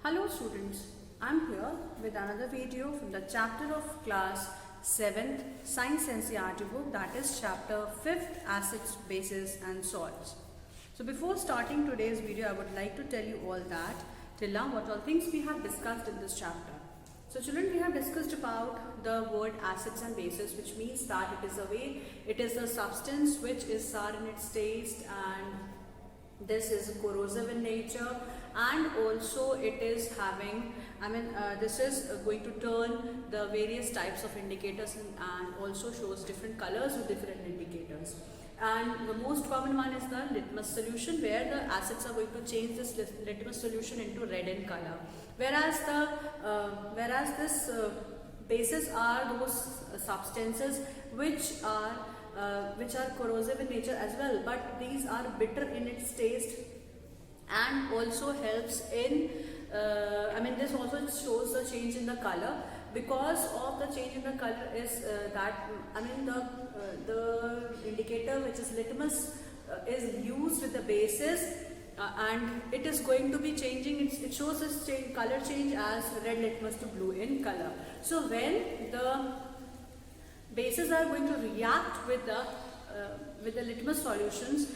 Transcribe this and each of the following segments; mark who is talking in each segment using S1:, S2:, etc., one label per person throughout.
S1: Hello students, I am here with another video from the chapter of class 7th Science NCERT book, that is chapter 5th Acids, Bases and Salts. So before starting today's video, I would like to tell you all that till now what all things we have discussed in this chapter. So children, we have discussed about the word acids and bases, which means that it is a substance which is sour in its taste, and this is corrosive in nature, and also it is having, this is going to turn the various types of indicators and also shows different colors with different indicators. And the most common one is the litmus solution, where the acids are going to change this litmus solution into red in color, whereas this bases are those substances which are corrosive in nature as well, but these are bitter in its taste and also helps in this also shows the change in the color. Because of the change in the color is the indicator, which is litmus, is used with the bases, and it is going to be changing. It shows this color change as red litmus to blue in color. So when the bases are going to react with the litmus solutions,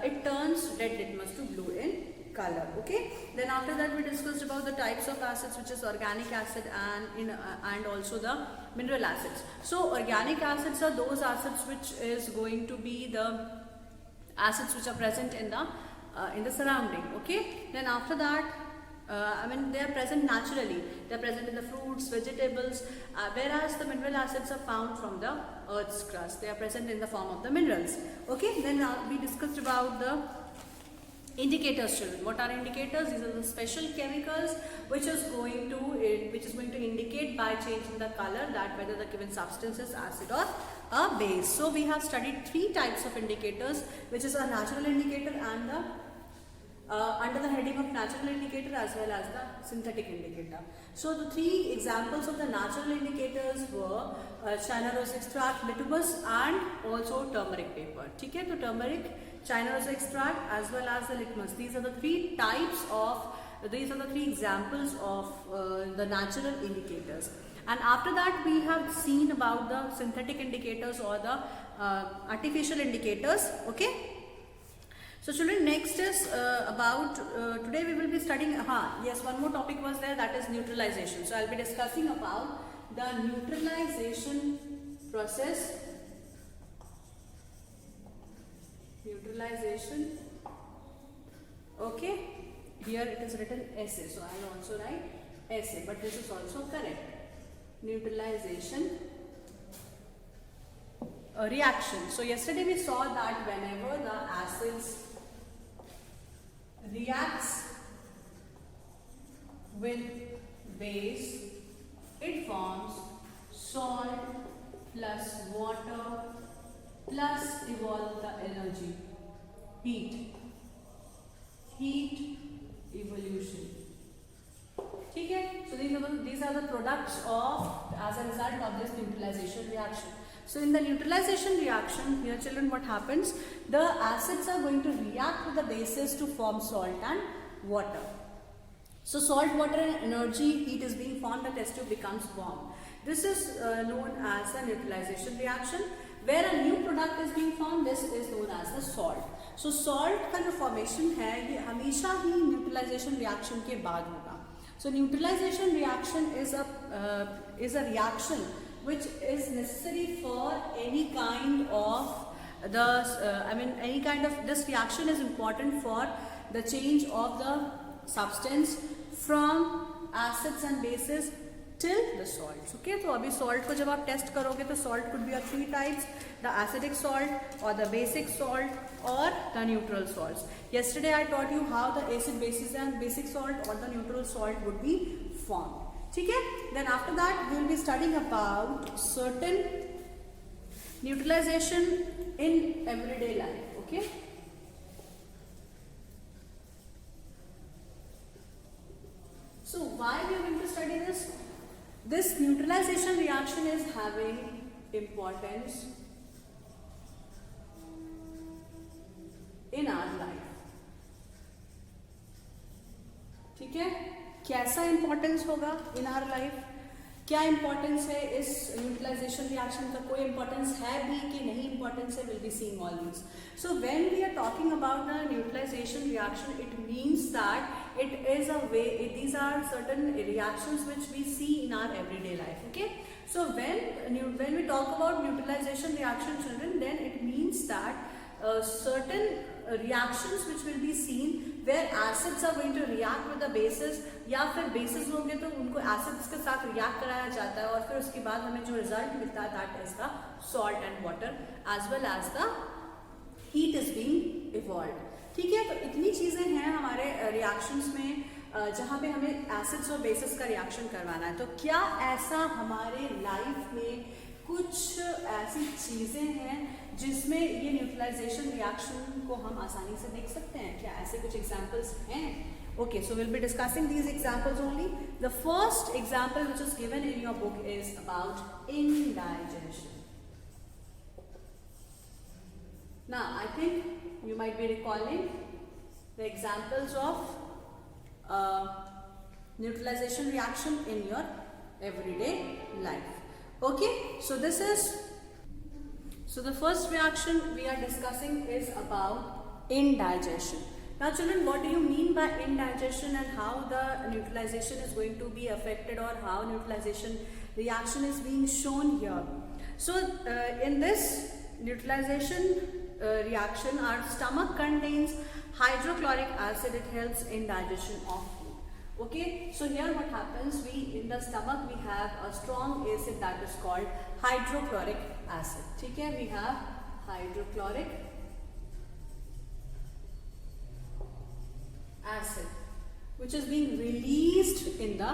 S1: it turns red litmus to blue in color. Okay, then after that we discussed about the types of acids, which is organic acid and also the mineral acids. So organic acids are those acids which is going to be the acids which are present in the surrounding. Okay, then after that they are present naturally. They are present in the fruits, vegetables, whereas the mineral acids are found from the earth's crust. They are present in the form of the minerals. Okay, then we discussed about the indicators, children. What are indicators? These are the special chemicals which is going to indicate by changing the color that whether the given substance is acid or a base. So we have studied three types of indicators, which is a natural indicator and the under the heading of natural indicator as well as the synthetic indicator. So the three examples of the natural indicators were China rose extract, litmus, and also turmeric paper. Okay, so turmeric, China rose extract as well as the litmus. These are the three examples of the natural indicators. And after that we have seen about the synthetic indicators or the artificial indicators. Okay. So children, next is today we will be studying, one more topic was there, that is neutralization. So I will be discussing about the neutralization process. Neutralization. Okay, here it is written essay, so I will also write essay, but this is also correct. Neutralization reaction. So yesterday we saw that whenever the acids reacts with base, it forms salt plus water plus evolve the energy, heat evolution. Okay, so these are the products as a result of this neutralization reaction. So in the neutralization reaction, here children, what happens? The acids are going to react with the bases to form salt and water. So salt, water and energy, heat is being formed, the test tube becomes warm. This is known as the neutralization reaction. Where a new product is being formed, this is known as the salt. So salt का जो formation है, ये हमेशा ही neutralization reaction के बाद होगा. So neutralization reaction is a reaction which is necessary for any kind of this reaction is important for the change of the substance from acids and bases till the salts. Okay, so अभी salt को जब आप test करोगे तो salt could be of three types: the acidic salt or the basic salt or the neutral salts. Yesterday I taught you how the acid, bases and basic salt or the neutral salt would be formed. Okay? Then after that we will be studying about certain neutralization in everyday life. Okay? So why we are going to study this? This neutralization reaction is having importance in our life. ठीक है, कैसा importance होगा in our life, क्या importance है इस neutralisation reaction का, कोई importance है भी कि नहीं इंपॉर्टेंस है, will be seeing all these. So when we are talking about the neutralisation reaction, it means that it is a way, these are certain reactions which we see in our everyday life. Okay, so when we talk about neutralization reaction, children, then it means that certain reactions which will be seen where acids are going to react with the bases, या फिर bases होंगे तो उनको acids के साथ react कराया जाता है और फिर उसके बाद हमें जो result मिलता है that is the salt and water as well as the heat is being evolved. ठीक है, तो इतनी चीजें हैं हमारे reactions में जहाँ पे हमें एसिड्स और बेसिस का रिएक्शन करवाना है. तो क्या ऐसा हमारे लाइफ में कुछ ऐसी चीजें हैं जिसमें ये न्यूट्रलाइजेशन रिएक्शन को हम आसानी से देख सकते हैं? क्या ऐसे कुछ एग्जांपल्स हैं? Okay, so will be discussing these examples only. The first example which is given in your book is about indigestion. Now I think you might B recalling the examples of neutralization reaction in your everyday life. Okay, so the first reaction we are discussing is about indigestion. Now children, what do you mean by indigestion and how the neutralization is going to be affected or how neutralization reaction is being shown here? So in this neutralization reaction, our stomach contains hydrochloric acid. It helps in digestion of food. Okay, so here what happens, in the stomach we have a strong acid that is called hydrochloric acid. ठीक है, we have hydrochloric acid which is being released in the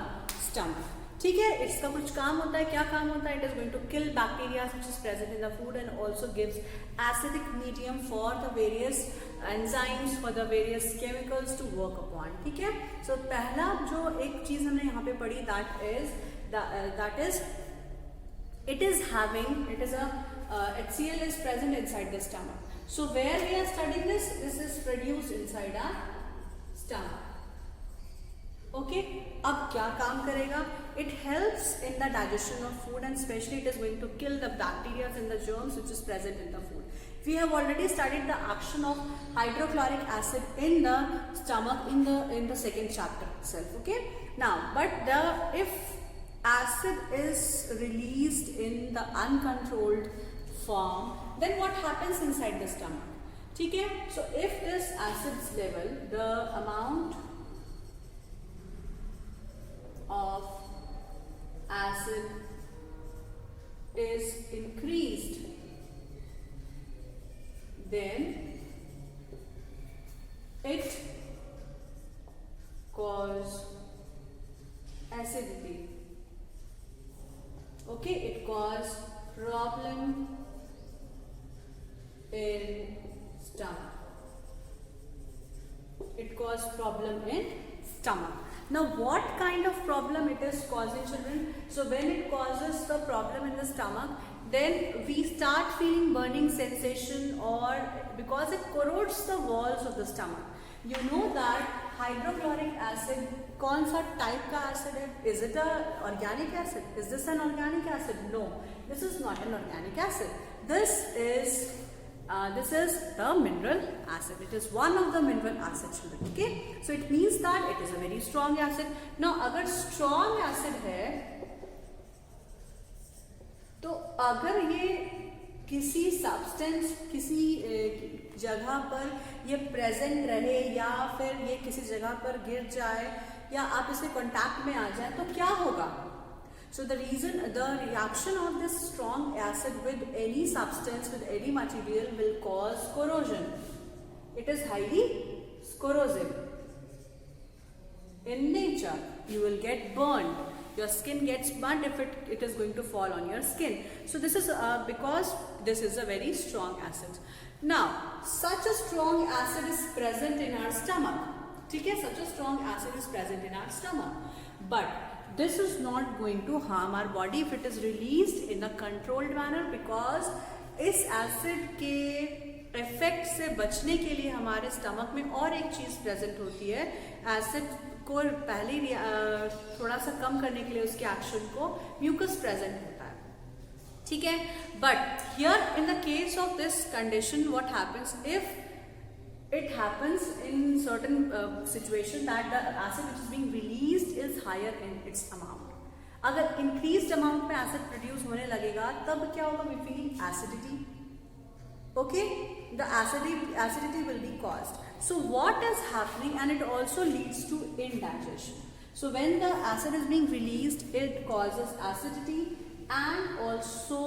S1: stomach. ठीक है, इसका कुछ काम होता है. क्या काम होता है? It is going to kill bacteria which is present in the food and also gives acidic medium for the various enzymes, for the various chemicals to work upon. ठीक है, so पहला जो एक चीज हमने यहाँ पे पढ़ी that is HCl is present inside the stomach. So where we are studying this is produced inside our stomach. Okay, अब क्या काम करेगा? It helps in the digestion of food and especially it is going to kill the bacteria and the germs which is present in the food. We have already studied the action of hydrochloric acid in the stomach in the second chapter itself. Okay, now but if acid is released in the uncontrolled form, then what happens inside the stomach? ठीक है, so if this acid's level, the amount of acid is increased, then it causes acidity. Okay, it causes problem in stomach. It causes problem in stomach. Now what kind of problem it is causing, children? So when it causes the problem in the stomach, then we start feeling burning sensation, or because it corrodes the walls of the stomach. You know that hydrochloric acid कौन सा type का acid है? Is it a organic acid? Is this an organic acid? No, this is not an organic acid. This is the mineral acid. It is one of the mineral acids. Okay, so it means that it is a very strong acid. Now अगर strong acid है तो अगर ये किसी substance, किसी जगह पर ये प्रेजेंट रहे या फिर ये किसी जगह पर गिर जाए या आप इसके कांटेक्ट में आ जाए तो क्या होगा? So the reaction of this strong acid with any substance, with any material will cause corrosion. It is highly corrosive. In nature, you will get burned. Your skin gets burnt if it is going to fall on your skin. So this is because this is a very strong acid. Now, such a strong acid is present in our stomach. ठीक है, such a strong acid is present in our stomach. But this is not going to harm our body if it is released in a controlled manner, because इस acid के effect से बचने के लिए हमारे stomach में और एक चीज प्रेजेंट होती है. एसिड को पहले थोड़ा सा कम करने के लिए उसके एक्शन को म्यूकस प्रेजेंट होता है, ठीक है. But here in the case of this condition what happens, if it happens in certain situation that the acid which is being released is higher in its amount. अगर increased amount में acid produce होने लगेगा तब क्या होगा, we feel acidity. Okay, the acidity will be caused. So what is happening, and it also leads to indigestion. So when the acid is being released, it causes acidity and also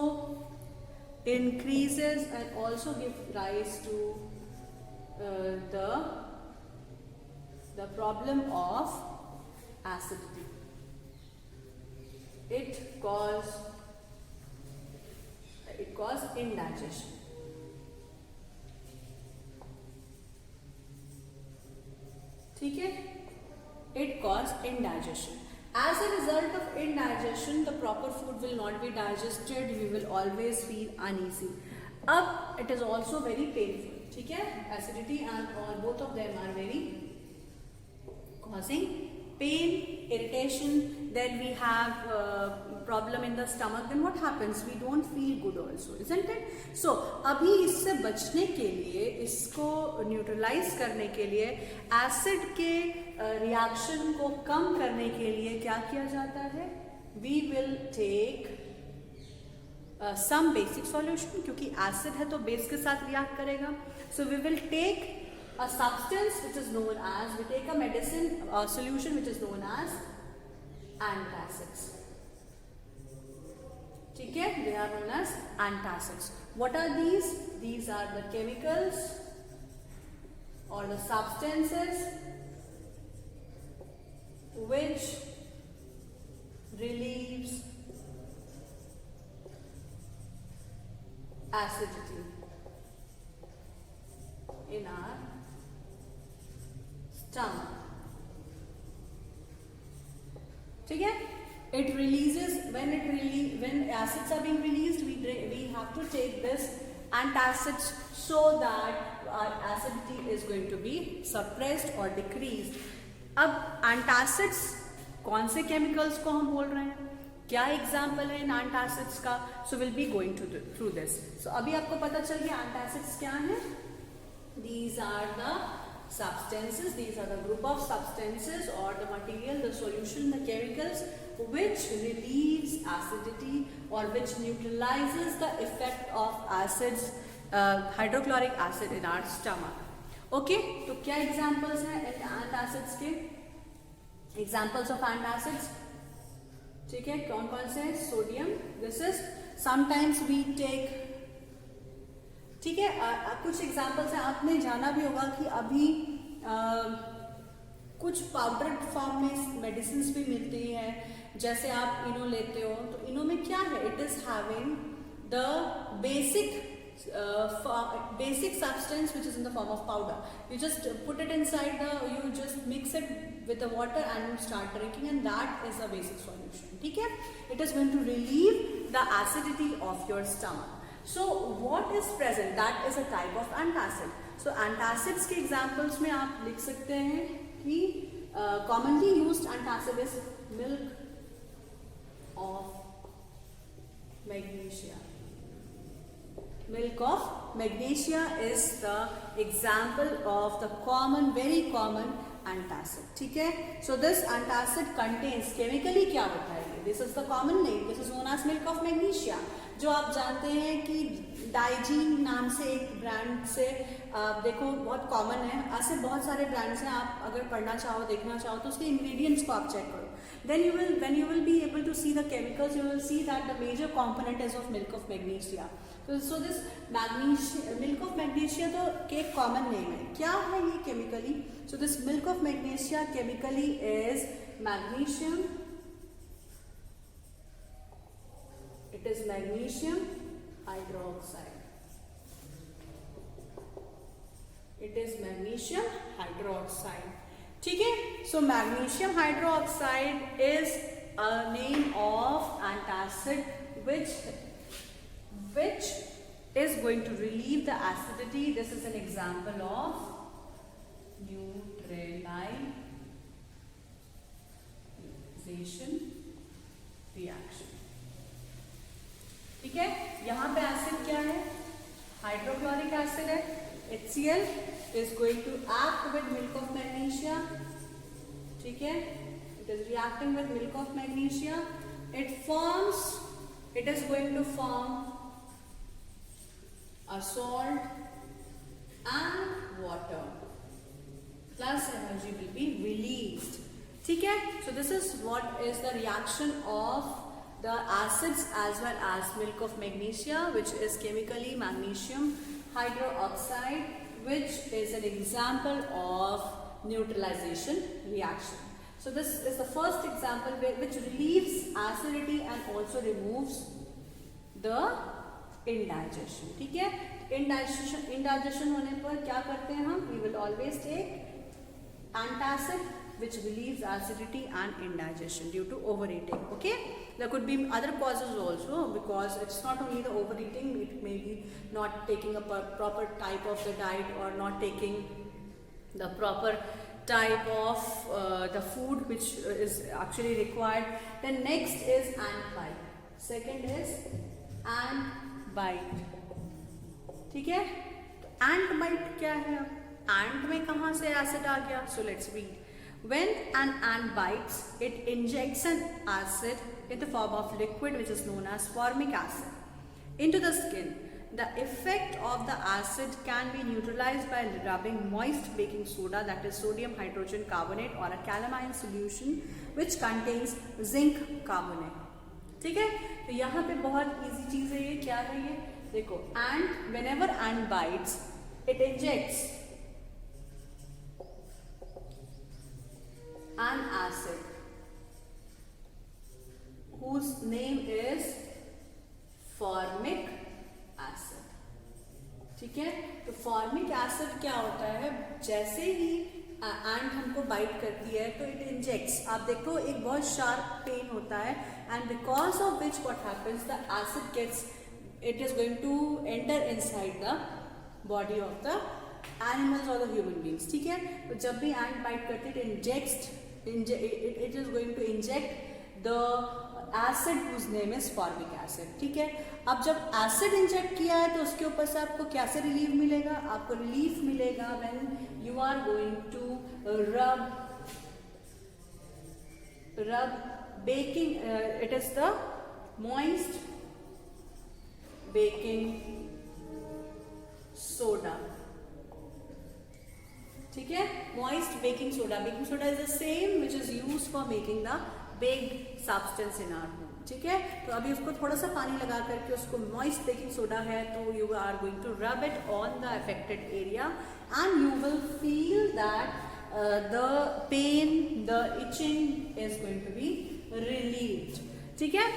S1: increases and also gives rise to the problem of acidity. It cause indigestion. ठीक है, it cause indigestion. As a result of indigestion, the proper food will not be digested. We will always feel uneasy. अब it is also very painful. ठीक है, acidity and all both of them are very causing pain, irritation. Then we have problem in the stomach. Then what happens? We don't feel good also, isn't it? So अभी इससे बचने के लिए, इसको neutralise करने के लिए, एसिड के रिएक्शन को कम करने के लिए क्या किया जाता है? We will take some basic solution, क्योंकि एसिड है तो बेस के साथ रिएक्ट करेगा. So we will take a substance which is known as, we take a medicine solution which is known as antacids. ठीक है, they are known as antacids. What are these? These are the chemicals or the substances which relieves acidity in our stomach. ठीक है, it releases, when acids are being released, we have to take this antacids so that our acidity is going to be suppressed or decreased. अब antacids कौन से chemicals को हम बोल रहे हैं, क्या एग्जाम्पल है इन antacids का? So we'll be going through this. So अभी आपको पता चल गया antacids क्या है. These are the substances, these are the group of substances or the material, the solution, the chemicals which relieves acidity or which neutralizes the effect of acids, hydrochloric acid in our stomach. Okay, तो क्या examples हैं antacids के? Examples of antacids, ठीक है, कौन कौन से? Sodium, this is sometimes we take, ठीक है. कुछ एग्जाम्पल्स हैं, आपने जाना भी होगा कि अभी कुछ पाउडर फॉर्म में मेडिसिन भी मिलती है. जैसे आप इनो लेते हो तो इनो में क्या है? It is having the basic substance which is in the form of powder. You just put it inside you just mix it with the water and you start drinking, and that is a basic solution. ठीक है, it is going to relieve the acidity of your stomach. So what is present? That is a type of antacid. So antacids के examples में आप लिख सकते हैं कि commonly used antacid is milk of magnesia. Milk of magnesia is the example of the common, very common antacid. ठीक है. So this antacid contains, chemically क्या होता है? This is the common name. This is known as milk of magnesia. जो आप जानते हैं कि डाइजीन नाम से एक ब्रांड से देखो बहुत कॉमन है. ऐसे बहुत सारे ब्रांड्स हैं, आप अगर पढ़ना चाहो, देखना चाहो तो उसके इंग्रेडिएंट्स को आप चेक करो. Then when you will be able to see the chemicals, you will see that the major component is of milk of magnesia. So this milk of magnesia तो एक कॉमन नेम है. क्या है ये chemically? So this milk of magnesia chemically is magnesium. It is magnesium hydroxide. It is magnesium hydroxide. ठीक है. So magnesium hydroxide is a name of antacid which is going to relieve the acidity. This is an example of neutralization. Oxidation reaction. ठीक है, यहाँ पे acid क्या है, hydrochloric acid है, HCl is going to act with milk of magnesia. ठीक है, it is reacting with milk of magnesia. It is going to form a salt and water plus energy will be released. ठीक है, so this is what is the reaction of the acids as well as milk of magnesia, which is chemically magnesium hydroxide, which is an example of neutralization reaction. So this is the first example which relieves acidity and also removes the indigestion. ठीक है, indigestion होने पर क्या करते हैं हम, we will always take antacid which relieves acidity and indigestion due to overeating. Okay, there could be other causes also, because it's not only the overeating, it may be not taking a proper type of the diet or not taking the proper type of the food which is actually required. Then next is ant bite, second is ant bite. ठीक है, ant bite क्या है, ant में कहाँ से acid आ गया, so let's read. When an ant bites, it injects an acid in the form of liquid which is known as formic acid into the skin. The effect of the acid can be neutralized by rubbing moist baking soda, that is sodium hydrogen carbonate, or a calamine solution which contains zinc carbonate. ठीक है, तो यहाँ पे बहुत easy चीज है ये, क्या है ये, देखो, ant, whenever ant bites, it injects an acid whose name is formic acid. ठीक है, तो फॉर्मिक एसिड क्या होता है, जैसे ही एंट हमको बाइट करती है तो इट इंजेक्ट्स, आप देखो एक बहुत शार्प पेन होता है, and because of which what happens, the acid gets, it is going to enter inside the body of the animals और द ह्यूमन बींग्स. ठीक है, तो जब भी एंट बाइट करती है it is going to inject the acid whose name is formic acid. ठीक है, अब जब एसिड इंजेक्ट किया है तो उसके ऊपर से आपको क्या से रिलीफ मिलेगा, आपको रिलीफ मिलेगा when you are going to rub baking, it is the moist baking soda. ठीक है, moist baking soda is the same which is used for making the baked substance in our home. ठीक है, तो अभी उसको थोड़ा सा पानी लगा करके उसको moist baking soda है, तो you are going to rub it on the affected area and you will feel that the pain, the itching is going to be relieved. ठीक है,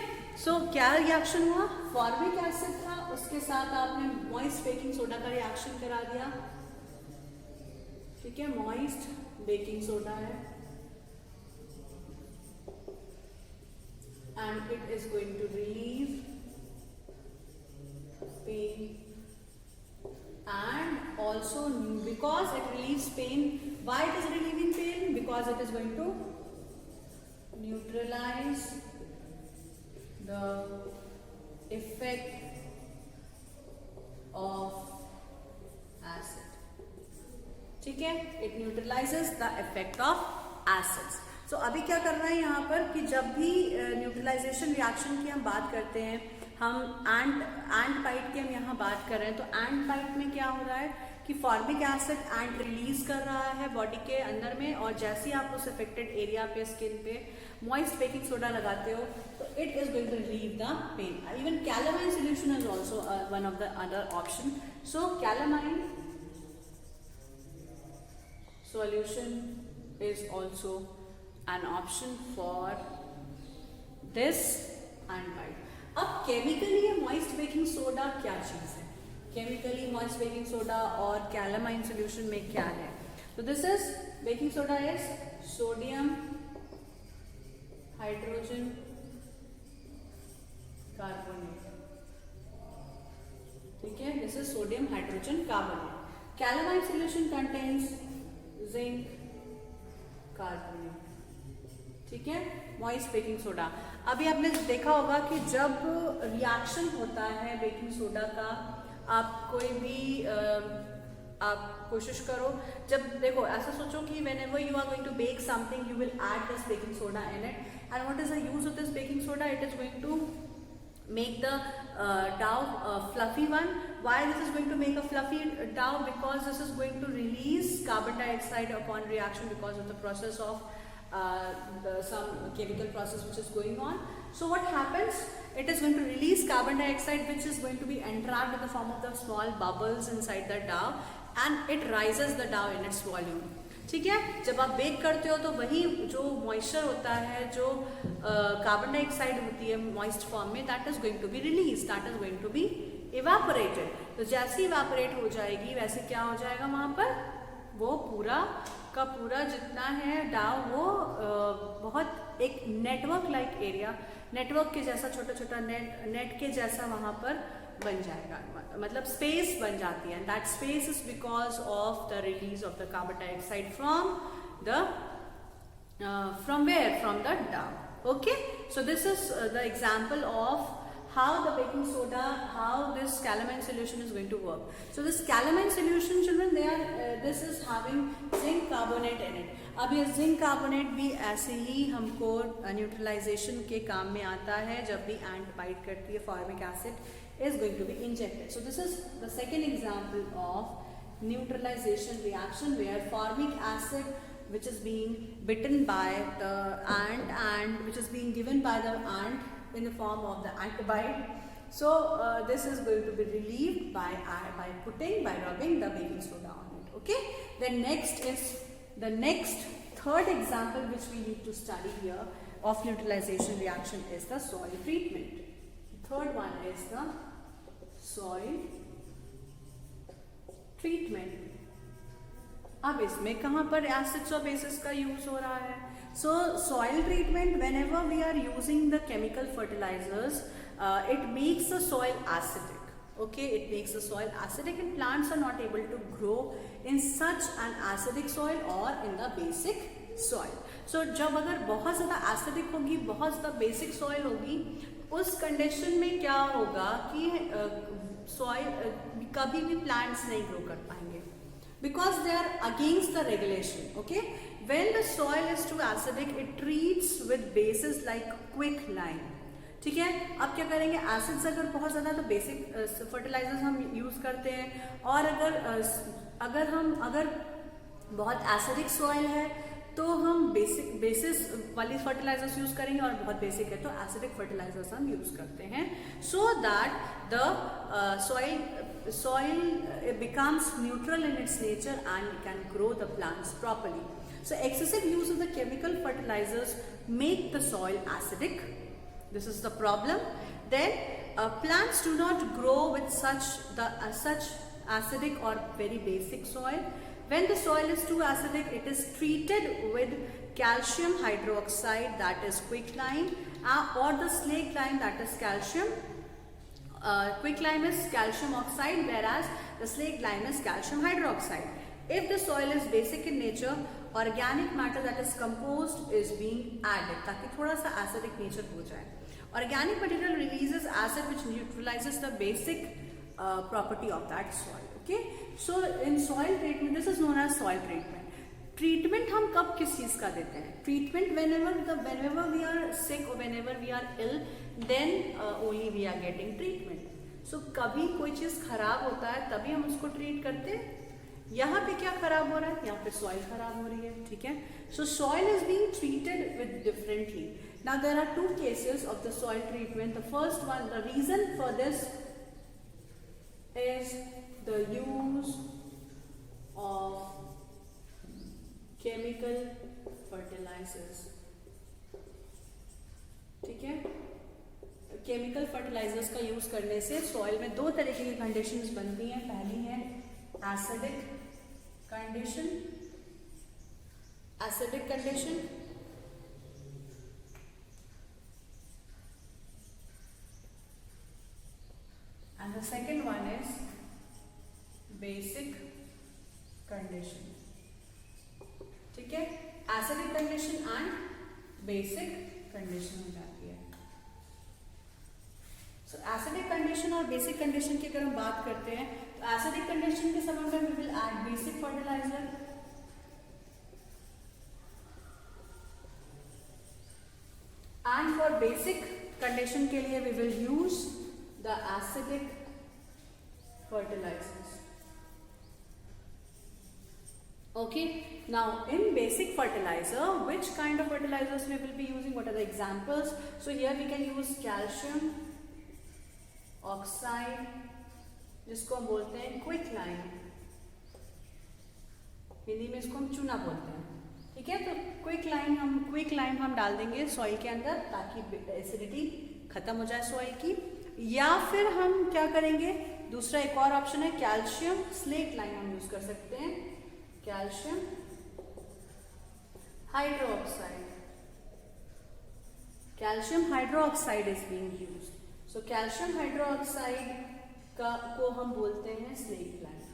S1: so क्या रिएक्शन हुआ, फॉर्मिक एसिड था, उसके साथ आपने moist baking soda का reaction करा दिया. ठीक है, मॉइस्ट बेकिंग सोडा है and it is going to relieve pain and also because it relieves pain. Why it is relieving pain, because it is going to neutralise the effect of acid. ठीक है, it neutralises the effect of acids. So अभी क्या करना है यहाँ पर कि जब भी न्यूट्रलाइजेशन रिएक्शन की हम बात करते हैं, हम एंट बाइट की हम यहाँ बात कर रहे हैं, तो एंट बाइट में क्या हो रहा है कि फॉर्मिक एसिड एंट रिलीज कर रहा है बॉडी के अंदर में, और जैसे ही आप उस अफेक्टेड एरिया पे, स्किन पे मॉइस्ट बेकिंग सोडा लगाते हो तो it is going to relieve the pain. Even calamine solution is also one of the other option. So calamine solution is also an option for this ant bite. अब chemically moist baking soda क्या चीज है, chemically moist baking soda और calamine solution में क्या है, तो this is baking soda is sodium hydrogen carbonate. ठीक है, this is sodium hydrogen carbonate. Calamine solution contains zinc carbonate. ठीक है, मॉइस्ट बेकिंग सोडा। अभी आपने देखा होगा कि जब रिएक्शन होता है बेकिंग सोडा का, आप कोई भी आप कोशिश करो, जब देखो ऐसा सोचो कि whenever you are going to bake something you will add this baking soda in it, and what is the use of this baking soda? It is going to make the dough fluffy one. Why this is going to make a fluffy dough? Because this is going to release carbon dioxide upon reaction because of the process of some chemical process which is going on. So what happens? It is going to release carbon dioxide which is going to be entrapped in the form of the small bubbles inside the dough, and it rises the dough in its volume. ठीक है, जब आप bake करते हो तो वही जो moisture होता है, जो कार्बन डाइऑक्साइड होती है मॉइस्ट फॉर्म में, that is going to be release, that is going to be evaporated. तो जैसे इवेपोरेट हो जाएगी वैसे क्या हो जाएगा, वहां पर वो पूरा का पूरा जितना है डाव वो बहुत एक नेटवर्क लाइक एरिया, नेटवर्क के जैसा छोटा छोटा नेट के जैसा वहां पर बन जाएगा, मतलब स्पेस बन जाती है। That space is because of the release of the carbon dioxide from where, from the dough. Okay, so this is the example of how the baking soda, how this calamine solution is going to work. So this calamine solution, children, this is having zinc carbonate in it. अब ये zinc carbonate भी ऐसे ही हमको neutralisation के काम में आता है, जब भी एंट बाइट करती है formic acid is going to be injected. So this is the second example of neutralization reaction where formic acid which is being bitten by the ant and which is being given by the ant in the form of the antibiotic. So this is going to be relieved by rubbing the baking soda on it. Okay, then next third example which we need to study here of neutralization reaction is the soil treatment. Third one is the soil treatment. अब इसमें कहाँ पर acids और basis का use हो रहा है? So soil treatment, whenever we are using the chemical fertilizers, it makes the soil acidic. Okay, it makes the soil acidic and plants are not able to grow in such an acidic soil or in the basic soil. So जब अगर बहुत ज़्यादा acidic होगी, बहुत ज़्यादा basic soil होगी, उस condition में क्या होगा कि soil कभी भी plants नहीं grow कर पाएंगे, because they are against the regulation. Okay, when the soil is too acidic, it treats with bases like quicklime. ठीक है, अब क्या करेंगे, एसिड्स अगर बहुत ज़्यादा तो बेसिक फर्टिलाइजर्स हम यूज़ करते हैं, और अगर बहुत एसिडिक सॉइल है तो हम बेसिस वाली फर्टिलाइजर्स यूज़ करेंगे, और बहुत बेसिक है तो एसिडिक फर्टिलाइजर्स हम यूज़ करते हैं, so that the soil becomes neutral in its nature and can grow the plants properly. So excessive use of the chemical fertilizers make the soil acidic. This is the problem. Then plants do not grow with such acidic or very basic soil. When the soil is too acidic, it is treated with calcium hydroxide, that is quicklime, or the slaked lime, that is calcium. Quicklime is calcium oxide, whereas the slaked lime is calcium hydroxide. If the soil is basic in nature, organic matter that is composed is being added, ताकि थोड़ा सा acidic nature हो जाए. Organic material releases acid which neutralizes the basic property of that soil. Okay, so in soil treatment, this is known as soil treatment. Treatment हम कब किस चीज का देते हैं? Treatment whenever we are sick or whenever we are ill, then only we are getting treatment. So कभी कोई चीज खराब होता है तभी हम उसको ट्रीट करते हैं. यहाँ पे क्या खराब हो रहा है? यहाँ पे सॉइल खराब हो रही है. ठीक है, so soil is being treated with differently. Now there are two cases of the soil treatment. The first one, the reason for this is the use of chemical fertilizers. ठीक है, केमिकल फर्टिलाइजर्स का use करने से soil में दो तरीके की conditions बनती हैं. पहली है acidic condition, and the second one is basic condition. ठीक है, acidic condition and basic condition हो जाती है। सो एसिडिक कंडीशन और बेसिक कंडीशन की अगर हम बात करते हैं तो एसिडिक कंडीशन के समय में we will add basic fertiliser and for basic condition के लिए we will use the acidic fertilisers. Okay, now in basic fertilizer, which kind of fertilizers we will be using? What are the examples? So here we can use calcium oxide, जिसको हम बोलते हैं quick lime, Hindi में इसको हम चूना बोलते हैं। ठीक है, तो क्विक लाइम हम डाल देंगे सॉइल के अंदर ताकि एसिडिटी खत्म हो जाए सॉइल की। या फिर हम क्या करेंगे, दूसरा एक और ऑप्शन है कैल्शियम स्लेट लाइम हम यूज कर सकते हैं। Calcium hydroxide, calcium hydroxide is being used. So calcium hydroxide को हम बोलते हैं slate lime.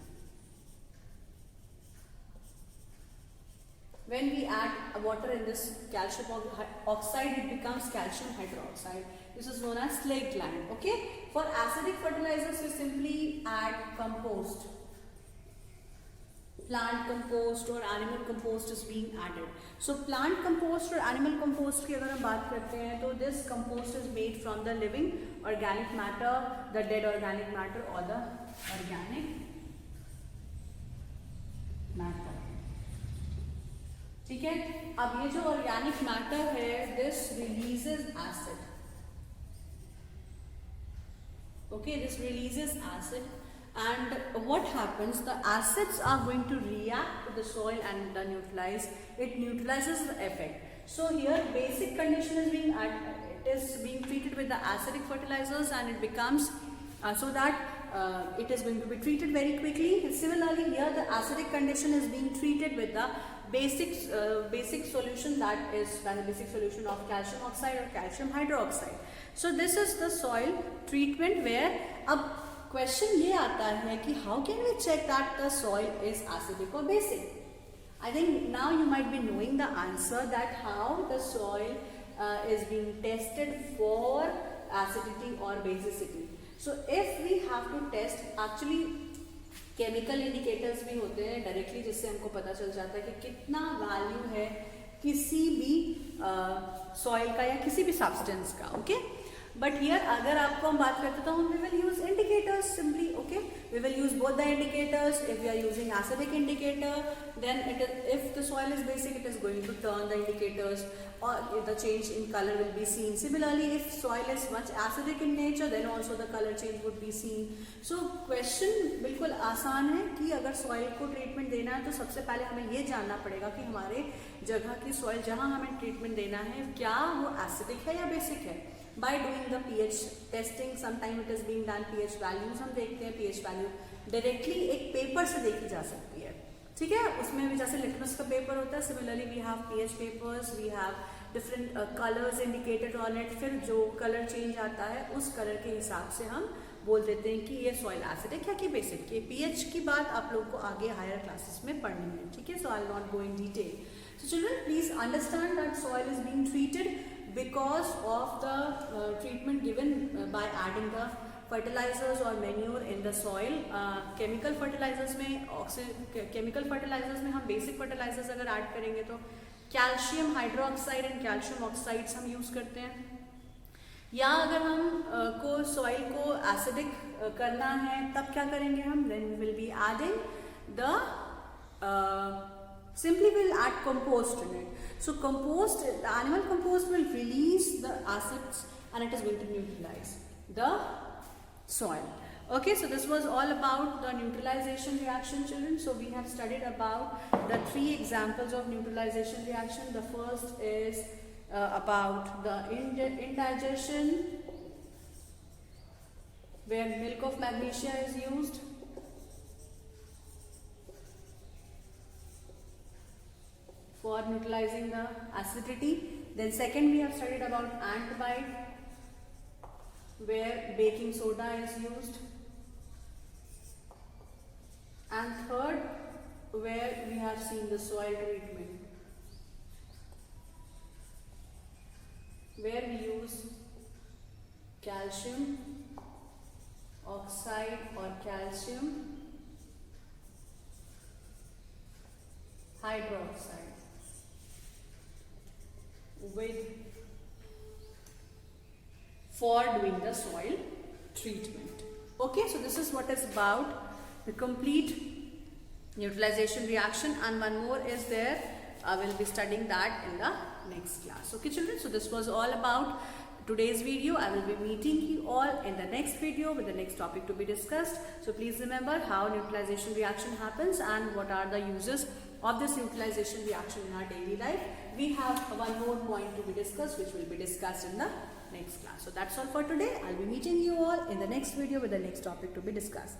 S1: When we add water in this calcium oxide, it becomes calcium hydroxide. This is known as slaked lime. Okay. For acidic fertilizers, we simply add compost. Plant compost or animal compost is being added. So plant compost or animal compost की अगर हम बात करते हैं तो this compost is made from the living organic matter, the dead organic matter or the organic matter. ठीक है, अब ये जो ऑर्गेनिक मैटर है this releases acid. Okay, this releases acid and what happens, the acids are going to react to the soil and neutralize it, neutralizes the effect. So here basic condition is being it is being treated with the acidic fertilizers and it becomes so that it is going to be treated very quickly. Similarly here the acidic condition is being treated with the basic solution, that is the basic solution of calcium oxide or calcium hydroxide. So this is the soil treatment where अब question ये आता है कि how can we check that the soil is acidic और basic. I think now you might be knowing the answer that how the soil is being tested for acidity और basicity. So if we have to test, actually chemical indicators भी होते हैं directly जिससे हमको पता चल जाता है कि कितना वैल्यू है किसी भी सॉइल का या किसी भी सब्सटेंस का। ओके, बट हियर अगर आपको हम बात करते तो we will use indicators simply. Okay, we will use both the indicators. If we are using acidic indicator then it is, if the soil is basic, it is going to turn the indicators or the change in color will be seen. Similarly, if soil is much acidic in nature, then also the color change would be seen. So question बिल्कुल आसान है कि अगर soil को treatment देना है तो सबसे पहले हमें ये जानना पड़ेगा कि हमारे जगह की soil जहाँ हमें treatment देना है क्या वो acidic है या basic है। By doing the pH testing, sometime it is being done, pH values हम देखते हैं, pH value directly एक पेपर से देखी जा सकती है। ठीक है, उसमें भी जैसे लिटमस का पेपर होता है, similarly we have pH papers, we have different colours indicated on it. फिर जो कलर चेंज आता है उस कलर के हिसाब से हम बोल देते हैं कि ये सॉइल एसिडिक है कि बेसिक। ये पीएच की बात आप लोगों को आगे हायर क्लासेस में पढ़नी है। ठीक है, so I will not go in detail. So children please understand that soil is being treated because of the treatment given by adding the fertilizers or manure in the soil. Chemical fertilizers में हम basic fertilizers अगर add करेंगे तो calcium hydroxide and calcium oxides हम use करते हैं। या अगर हम को soil को acidic करना है तब क्या करेंगे हम, then we will be adding the simply we'll add compost in it. So compost, the animal compost will release the acids and it is going to neutralize the soil. Okay, so this was all about the neutralization reaction, children. So we have studied about the 3 examples of neutralization reaction. The first is about the indigestion, where milk of magnesia is used. For neutralizing the acidity. Then second we have studied about ant bite, where baking soda is used. And third, where we have seen the soil treatment. where we use calcium oxide or calcium hydroxide for doing the soil treatment. Okay, so this is what is about the complete neutralization reaction, and one more is there. I will be studying that in the next class. Okay children, so this was all about today's video. I will be meeting you all in the next video with the next topic to be discussed. So please remember how neutralization reaction happens and what are the uses of this neutralization reaction in our daily life. We have one more point to be discussed, which will be discussed in the next class. So that's all for today. I'll be meeting you all in the next video with the next topic to be discussed.